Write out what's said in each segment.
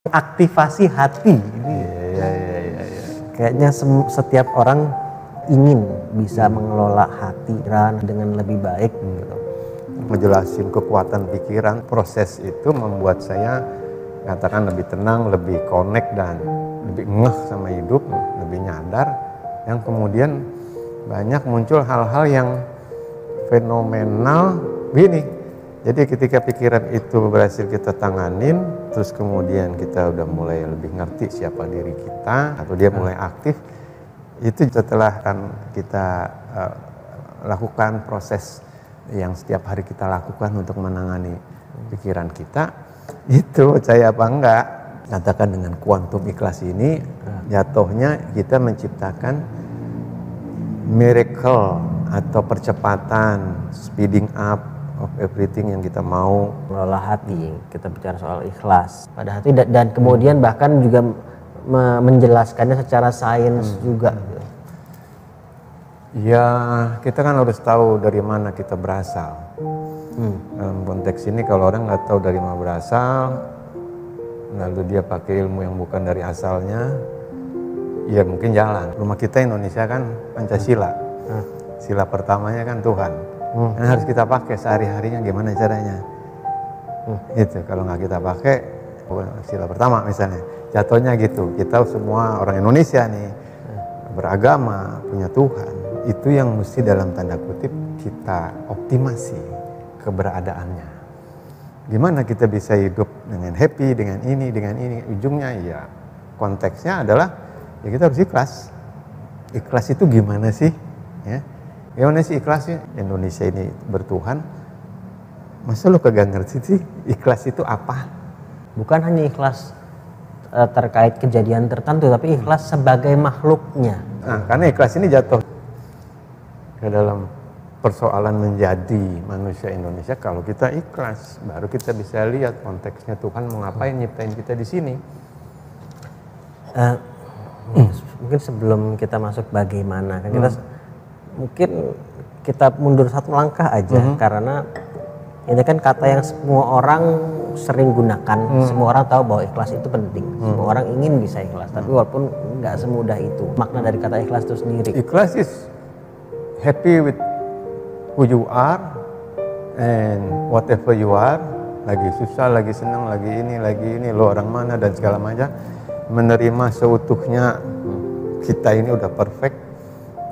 Aktivasi hati ini kayaknya setiap orang ingin bisa mengelola hati dengan lebih baik gitu. Ngejelasin kekuatan pikiran, proses itu membuat saya katakan lebih tenang, lebih connect dan lebih ngeh sama hidup, lebih nyadar, yang kemudian banyak muncul hal-hal yang fenomenal gini. Jadi ketika pikiran itu berhasil kita tanganin, terus kemudian kita udah mulai lebih ngerti siapa diri kita, atau dia mulai aktif, itu setelah kan kita lakukan proses yang setiap hari kita lakukan untuk menangani pikiran kita, itu percaya apa enggak, katakan dengan kuantum ikhlas ini, jatuhnya kita menciptakan miracle atau percepatan, speeding up of everything yang kita mau. Mengelola hati, kita bicara soal ikhlas pada hati dan kemudian bahkan juga menjelaskannya secara sains juga. Ya, kita kan harus tahu dari mana kita berasal. Dalam konteks ini kalau orang nggak tahu dari mana berasal, lalu dia pakai ilmu yang bukan dari asalnya, ya mungkin jalan. Rumah kita Indonesia kan Pancasila. Sila pertamanya kan Tuhan. Kan harus kita pakai sehari-harinya, gimana caranya? Itu kalau nggak kita pakai, sila pertama misalnya, jatuhnya gitu. Kita semua orang Indonesia nih, beragama, punya Tuhan. Itu yang mesti dalam tanda kutip kita optimasi keberadaannya. Gimana kita bisa hidup dengan happy, dengan ini, ujungnya ya konteksnya adalah ya kita harus ikhlas. Ikhlas itu gimana sih? Ya. Gimana sih ikhlasnya? Indonesia ini bertuhan, masa lu kagak ngerti sih ikhlas itu apa? Bukan hanya ikhlas terkait kejadian tertentu, tapi ikhlas sebagai makhluknya. Nah, karena ikhlas ini jatuh ke dalam persoalan menjadi manusia Indonesia. Kalau kita ikhlas, baru kita bisa lihat konteksnya Tuhan mau ngapain nyiptain kita di sini. Mungkin sebelum kita masuk bagaimana, kan kita mungkin kita mundur satu langkah aja, karena ini kan kata yang semua orang sering gunakan. Semua orang tahu bahwa ikhlas itu penting. Semua orang ingin bisa ikhlas, tapi walaupun nggak semudah itu. Makna dari kata ikhlas itu sendiri. Ikhlas is happy with who you are and whatever you are. Lagi susah, lagi senang, lagi ini, lo orang mana dan segala macam. Menerima seutuhnya kita ini udah perfect,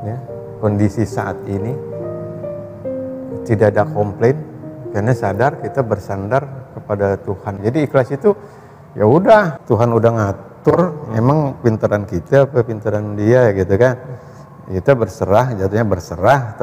ya. Kondisi saat ini tidak ada komplain karena sadar kita bersandar kepada Tuhan. Jadi ikhlas itu ya udah, Tuhan udah ngatur, emang pinteran kita apa pinteran dia gitu kan. Kita berserah, jatuhnya berserah